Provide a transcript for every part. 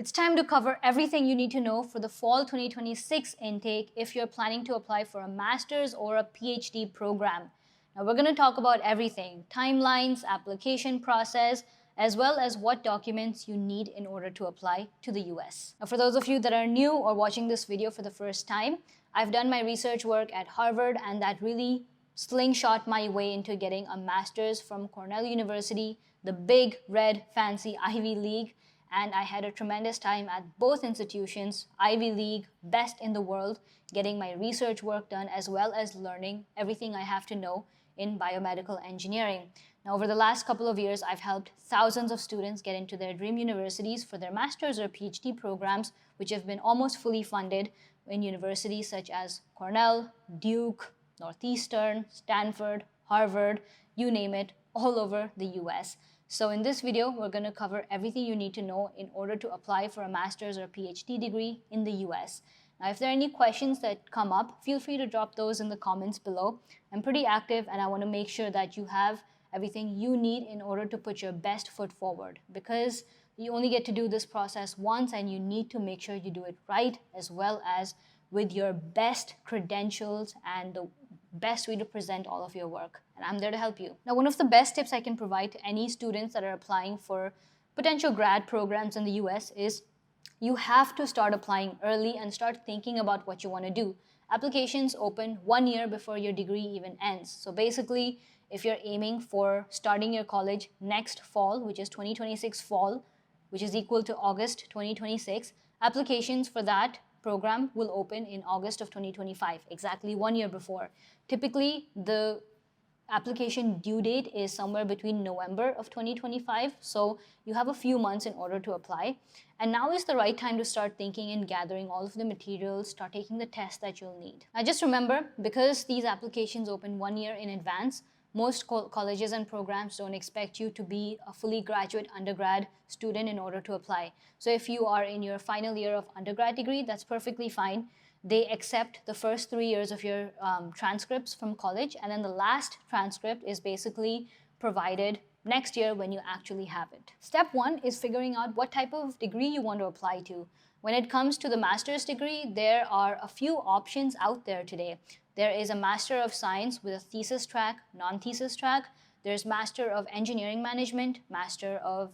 It's time to cover everything you need to know for the fall 2026 intake if you're planning to apply for a master's or a PhD program. Now we're going to talk about everything, timelines, application process, as well as what documents you need in order to apply to the US. Now for those of you that are new or watching this video for the first time, I've done my research work at Harvard and that really slingshot my way into getting a master's from Cornell University, the big, red, fancy Ivy League, and I had a tremendous time at both institutions, Ivy League, best in the world, getting my research work done as well as learning everything I have to know in biomedical engineering. Now, over the last couple of years, I've helped thousands of students get into their dream universities for their master's or PhD programs, which have been almost fully funded in universities such as Cornell, Duke, Northeastern, Stanford, Harvard, you name it, all over the US. So in this video, we're going to cover everything you need to know in order to apply for a master's or PhD degree in the US. Now, if there are any questions that come up, feel free to drop those in the comments below. I'm pretty active and I want to make sure that you have everything you need in order to put your best foot forward, because you only get to do this process once and you need to make sure you do it right, as well as with your best credentials and the best way to present all of your work. And I'm there to help you. Now, one of the best tips I can provide to any students that are applying for potential grad programs in the US is you have to start applying early and start thinking about what you want to do. Applications open 1 year before your degree even ends. So basically, if you're aiming for starting your college next fall, which is 2026 fall, which is equal to August 2026, applications for that program will open in August of 2025, exactly 1 year before. Typically, the application due date is somewhere between November of 2025, so you have a few months in order to apply. And now is the right time to start thinking and gathering all of the materials, start taking the tests that you'll need. Now just remember, because these applications open 1 year in advance, most colleges and programs don't expect you to be a fully graduate undergrad student in order to apply. So if you are in your final year of undergrad degree, that's perfectly fine. They accept the first 3 years of your transcripts from college, and then the last transcript is basically provided next year when you actually have it. Step 1 is figuring out what type of degree you want to apply to. When it comes to the master's degree, there are a few options out there today. There is a Master of Science with a thesis track, non-thesis track. There's Master of Engineering Management, Master of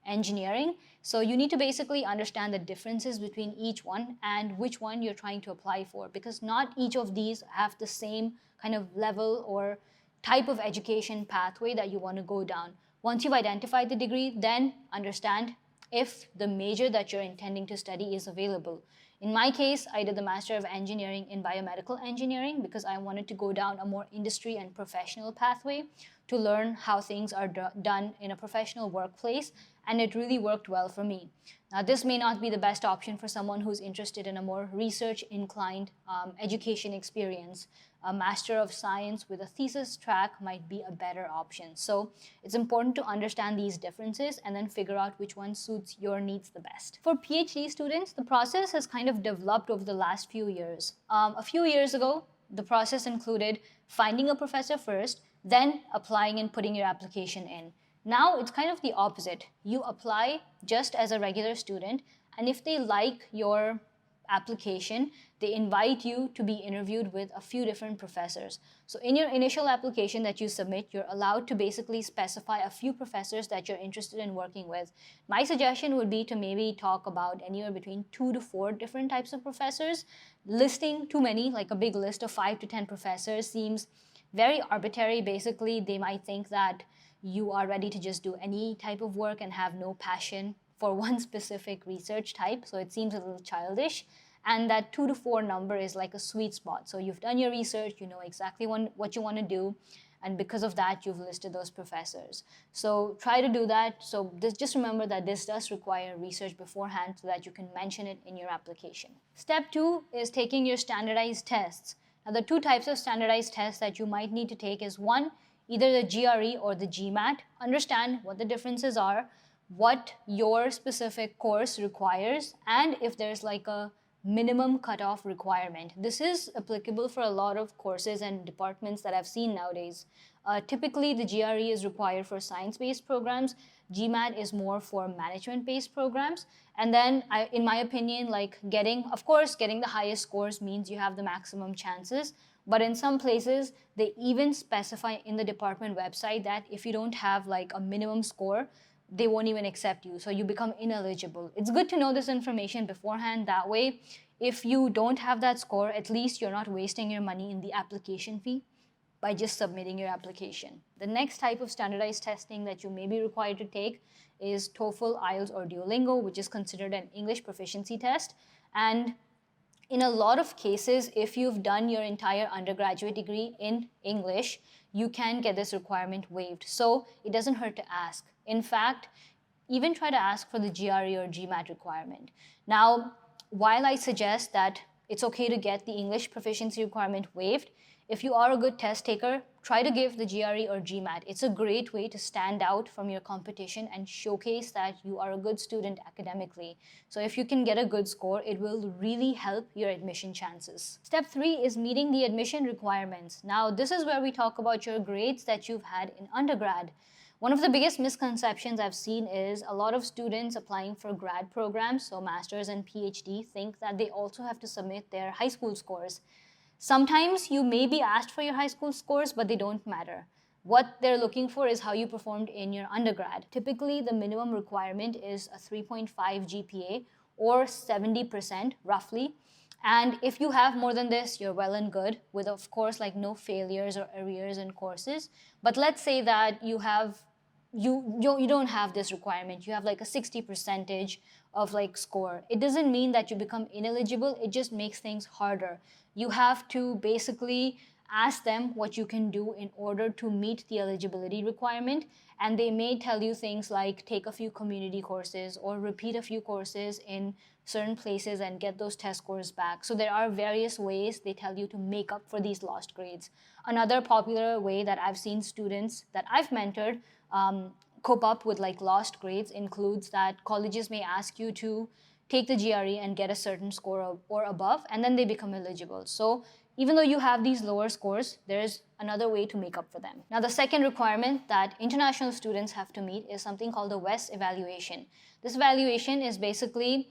Engineering. So you need to basically understand the differences between each one and which one you're trying to apply for, because not each of these have the same kind of level or type of education pathway that you want to go down. Once you've identified the degree, then understand if the major that you're intending to study is available. In my case, I did the Master of Engineering in Biomedical Engineering because I wanted to go down a more industry and professional pathway to learn how things are done in a professional workplace, and it really worked well for me. Now, this may not be the best option for someone who's interested in a more research-inclined education experience. A Master of Science with a thesis track might be a better option. So it's important to understand these differences and then figure out which one suits your needs the best. For PhD students, the process has kind of developed over the last few years. A few years ago, the process included finding a professor first, then applying and putting your application in. Now it's kind of the opposite. You apply just as a regular student, and if they like your application, they invite you to be interviewed with a few different professors. So in your initial application that you submit, you're allowed to basically specify a few professors that you're interested in working with. My suggestion would be to maybe talk about anywhere between 2 to 4 different types of professors. Listing too many, like a big list of 5 to 10 professors, seems very arbitrary. Basically, they might think that you are ready to just do any type of work and have no passion for one specific research type, so it seems a little childish. And that 2 to 4 number is like a sweet spot. So you've done your research, you know exactly what you want to do, and because of that, you've listed those professors. So try to do that. So just remember that this does require research beforehand so that you can mention it in your application. Step 2 is taking your standardized tests. Now, the 2 types of standardized tests that you might need to take is 1, either the GRE or the GMAT. Understand what the differences are, what your specific course requires, and if there's like a minimum cutoff requirement. This is applicable for a lot of courses and departments that I've seen nowadays. Typically, the GRE is required for science-based programs. GMAT is more for management-based programs. And then, in my opinion, like of course, getting the highest scores means you have the maximum chances. But in some places, they even specify in the department website that if you don't have like a minimum score, they won't even accept you. So you become ineligible. It's good to know this information beforehand. That way, if you don't have that score, at least you're not wasting your money in the application fee by just submitting your application. The next type of standardized testing that you may be required to take is TOEFL, IELTS, or Duolingo, which is considered an English proficiency test. And in a lot of cases, if you've done your entire undergraduate degree in English, you can get this requirement waived. So it doesn't hurt to ask. In fact, even try to ask for the GRE or GMAT requirement. Now, while I suggest that it's okay to get the English proficiency requirement waived, if you are a good test taker, try to give the GRE or GMAT. It's a great way to stand out from your competition and showcase that you are a good student academically. So if you can get a good score, it will really help your admission chances. Step 3 is meeting the admission requirements. Now, this is where we talk about your grades that you've had in undergrad. One of the biggest misconceptions I've seen is a lot of students applying for grad programs, so master's and PhD, think that they also have to submit their high school scores. Sometimes you may be asked for your high school scores, but they don't matter. What they're looking for is how you performed in your undergrad. Typically, the minimum requirement is a 3.5 GPA or 70% roughly. And if you have more than this, you're well and good with, of course, like no failures or arrears in courses. But let's say that you don't have this requirement. You have like a 60% of like score. It doesn't mean that you become ineligible. It just makes things harder. You have to basically ask them what you can do in order to meet the eligibility requirement. And they may tell you things like take a few community courses or repeat a few courses in certain places and get those test scores back. So there are various ways they tell you to make up for these lost grades. Another popular way that I've seen students that I've mentored cope up with like lost grades includes that colleges may ask you to take the GRE and get a certain score or above, and then they become eligible. So even though you have these lower scores, there's another way to make up for them. Now, the second requirement that international students have to meet is something called the WES evaluation. This evaluation is basically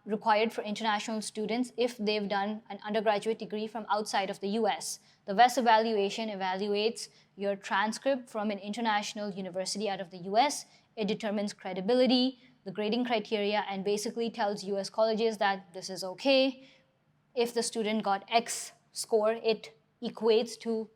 required for international students if they've done an undergraduate degree from outside of the US. The WES evaluation evaluates your transcript from an international university out of the US. It determines credibility, the grading criteria, and basically tells US colleges that this is okay. If the student got X score, it equates to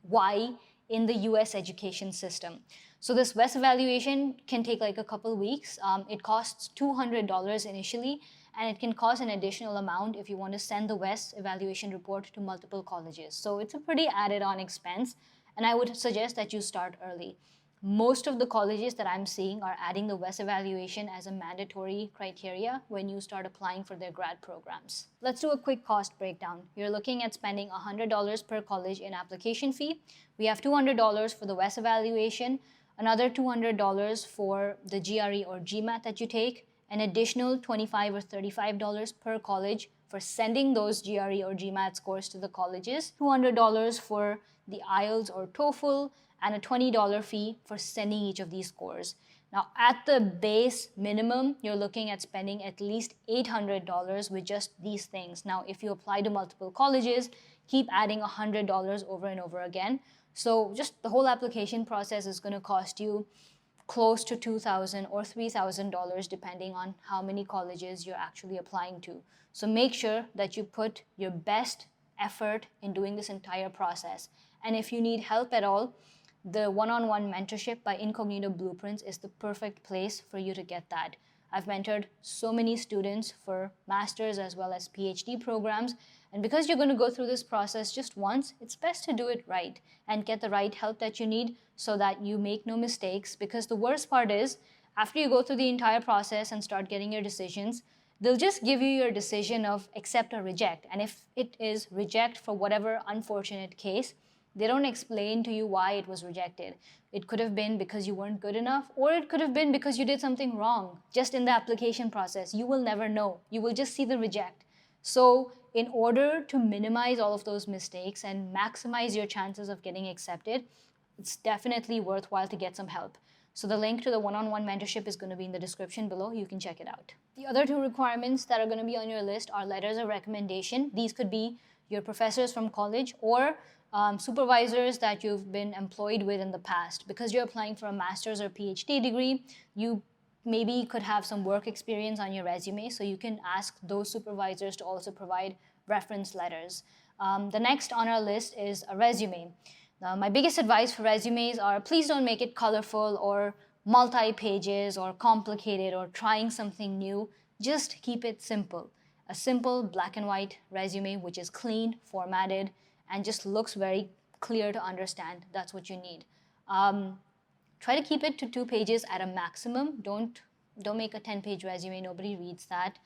Y in the US education system. So this WES evaluation can take like a couple weeks. It costs $200 initially, and it can cost an additional amount if you want to send the WES evaluation report to multiple colleges. So it's a pretty added on expense, and I would suggest that you start early. Most of the colleges that I'm seeing are adding the WES evaluation as a mandatory criteria when you start applying for their grad programs. Let's do a quick cost breakdown. You're looking at spending $100 per college in application fee. We have $200 for the WES evaluation, another $200 for the GRE or GMAT that you take, an additional $25 or $35 per college for sending those GRE or GMAT scores to the colleges, $200 for the IELTS or TOEFL, and a $20 fee for sending each of these scores. Now, at the base minimum, you're looking at spending at least $800 with just these things. Now, if you apply to multiple colleges, keep adding $100 over and over again. So just the whole application process is going to cost you close to $2,000 or $3,000 depending on how many colleges you're actually applying to. So make sure that you put your best effort in doing this entire process. And if you need help at all, the one-on-one mentorship by Incognito Blueprints is the perfect place for you to get that. I've mentored so many students for master's as well as PhD programs, and because you're going to go through this process just once, it's best to do it right and get the right help that you need so that you make no mistakes, because the worst part is, after you go through the entire process and start getting your decisions, they'll just give you your decision of accept or reject, and if it is reject for whatever unfortunate case, they don't explain to you why it was rejected. It could have been because you weren't good enough, or it could have been because you did something wrong just in the application process. You will never know. You will just see the reject. So in order to minimize all of those mistakes and maximize your chances of getting accepted, it's definitely worthwhile to get some help. So the link to the one-on-one mentorship is going to be in the description below. You can check it out. The other two requirements that are going to be on your list are letters of recommendation. These could be your professors from college or supervisors that you've been employed with in the past. Because you're applying for a master's or PhD degree, you maybe could have some work experience on your resume, so you can ask those supervisors to also provide reference letters. The next on our list is a resume. Now, my biggest advice for resumes are please don't make it colorful or multi-pages or complicated or trying something new. Just keep it simple. A simple black and white resume which is clean, formatted, and just looks very clear to understand. That's what you need. Try to keep it to 2 pages at a maximum. Don't make a 10-page resume. Nobody reads that.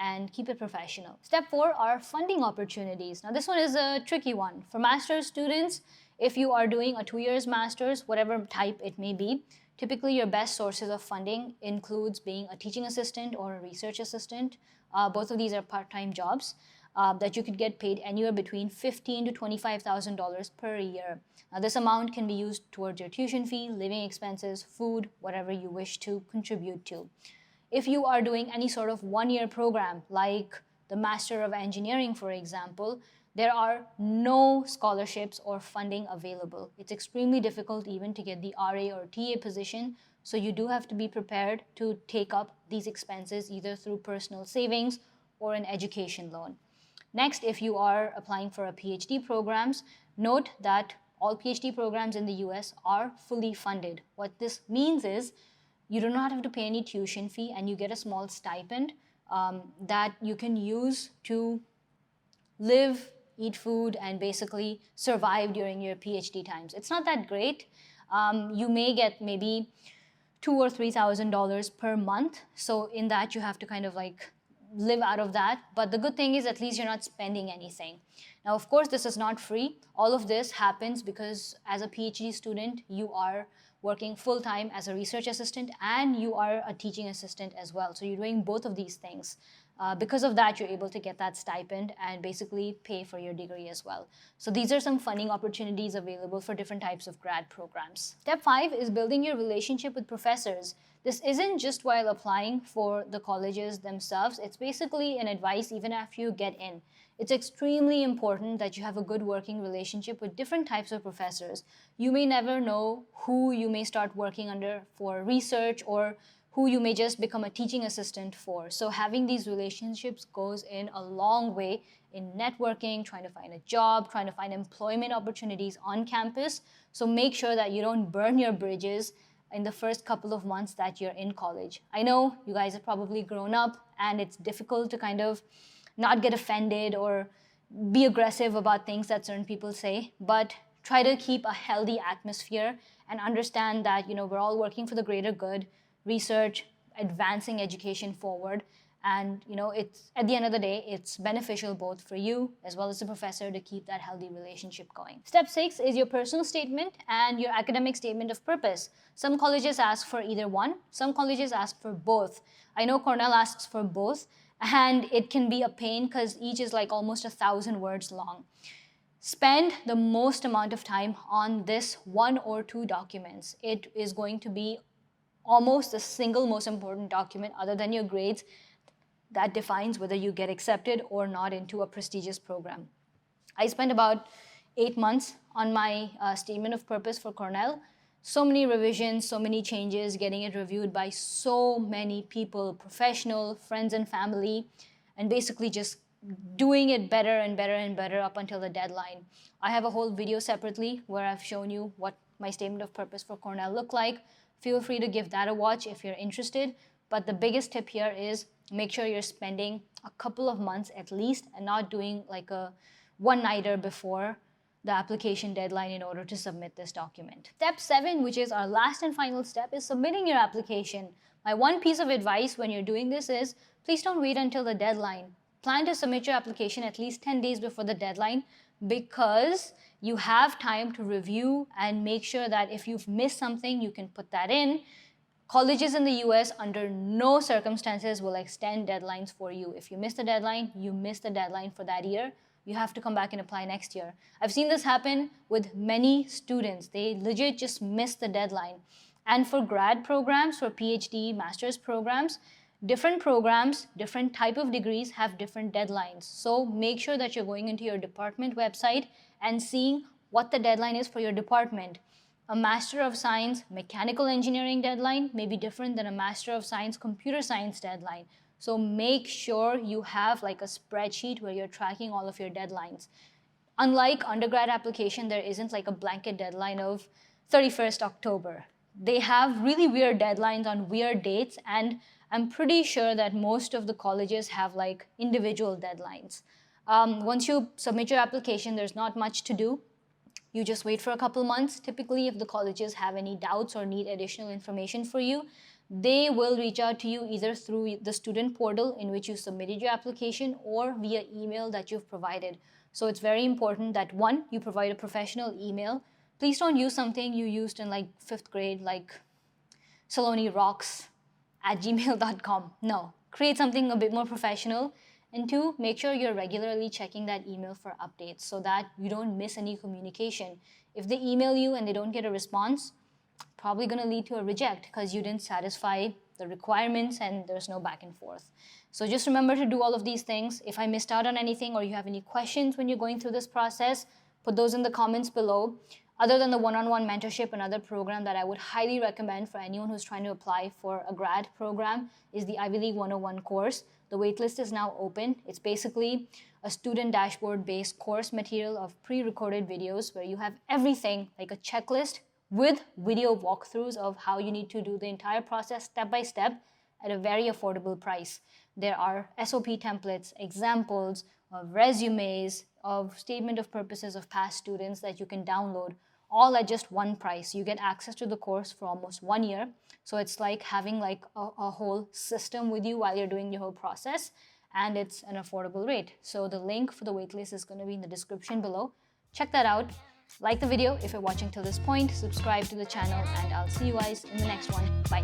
And keep it professional. Step 4 are funding opportunities. Now this one is a tricky one. For master's students, if you are doing a 2 years master's, whatever type it may be, typically your best sources of funding includes being a teaching assistant or a research assistant. Both of these are part-time jobs that you could get paid anywhere between $15,000 to $25,000 per year. Now this amount can be used towards your tuition fee, living expenses, food, whatever you wish to contribute to. If you are doing any sort of one-year program like the Master of Engineering, for example, there are no scholarships or funding available. It's extremely difficult even to get the RA or TA position, so you do have to be prepared to take up these expenses either through personal savings or an education loan. Next, if you are applying for a PhD programs, note that all PhD programs in the US are fully funded. What this means is you do not have to pay any tuition fee and you get a small stipend that you can use to live, eat food, and basically survive during your PhD times. It's not that great. You may get maybe $2,000 or $3,000 per month. So in that you have to kind of like live out of that. But the good thing is at least you're not spending anything. Now, of course, this is not free. All of this happens because as a PhD student, you are working full-time as a research assistant and you are a teaching assistant as well. So you're doing both of these things. Because of that, you're able to get that stipend and basically pay for your degree as well. So these are some funding opportunities available for different types of grad programs. Step 5 is building your relationship with professors. This isn't just while applying for the colleges themselves. It's basically an advice even after you get in. It's extremely important that you have a good working relationship with different types of professors. You may never know who you may start working under for research or who you may just become a teaching assistant for. So having these relationships goes in a long way in networking, trying to find a job, trying to find employment opportunities on campus. So make sure that you don't burn your bridges in the first couple of months that you're in college. I know you guys have probably grown up and it's difficult to kind of not get offended or be aggressive about things that certain people say, but try to keep a healthy atmosphere and understand that, we're all working for the greater good, research, advancing education forward. And it's at the end of the day, it's beneficial both for you as well as the professor to keep that healthy relationship going. Step 6 is your personal statement and your academic statement of purpose. Some colleges ask for either one, some colleges ask for both. I know Cornell asks for both, and it can be a pain because each is like almost 1,000 words long. Spend the most amount of time on this 1 or 2 documents. It is going to be almost the single most important document other than your grades that defines whether you get accepted or not into a prestigious program. I spent about 8 months on my statement of purpose for Cornell. So many revisions, so many changes, getting it reviewed by so many people, professional, friends and family, and basically just doing it better and better and better up until the deadline. I have a whole video separately where I've shown you what my statement of purpose for Cornell looked like. Feel free to give that a watch if you're interested. But the biggest tip here is make sure you're spending a couple of months at least and not doing like a one-nighter before the application deadline in order to submit this document. Step 7, which is our last and final step, is submitting your application. My one piece of advice when you're doing this is please don't wait until the deadline. Plan to submit your application at least 10 days before the deadline because you have time to review and make sure that if you've missed something, you can put that in. Colleges in the US under no circumstances will extend deadlines for you. If you miss the deadline, you miss the deadline for that year. You have to come back and apply next year. I've seen this happen with many students. They legit just miss the deadline. And for grad programs, for PhD, master's programs, different programs, different type of degrees have different deadlines. So make sure that you're going into your department website and seeing what the deadline is for your department. A Master of Science Mechanical Engineering deadline may be different than a Master of Science Computer Science deadline. So make sure you have like a spreadsheet where you're tracking all of your deadlines. Unlike undergrad application, there isn't like a blanket deadline of 31st October. They have really weird deadlines on weird dates, and I'm pretty sure that most of the colleges have like individual deadlines. Once you submit your application, there's not much to do. You just wait for a couple months. Typically, if the colleges have any doubts or need additional information for you, they will reach out to you either through the student portal in which you submitted your application or via email that you've provided. So it's very important that one, you provide a professional email. Please don't use something you used in like 5th grade, like salonirocks@gmail.com. No, create something a bit more professional. And two, make sure you're regularly checking that email for updates so that you don't miss any communication. If they email you and they don't get a response, probably going to lead to a reject because you didn't satisfy the requirements and there's no back and forth. So just remember to do all of these things. If I missed out on anything or you have any questions when you're going through this process, put those in the comments below. Other than the one-on-one mentorship, another program that I would highly recommend for anyone who's trying to apply for a grad program is the Ivy League 101 course. The waitlist is now open. It's basically a student dashboard-based course material of pre-recorded videos where you have everything like a checklist with video walkthroughs of how you need to do the entire process step by step at a very affordable price. There are SOP templates, examples of resumes, of statement of purposes of past students that you can download, all at just one price. You get access to the course for almost 1 year. So it's like having like a whole system with you while you're doing your whole process, and it's an affordable rate. So the link for the waitlist is going to be in the description below. Check that out. Like the video if you're watching till this point, subscribe to the channel, and I'll see you guys in the next one. Bye.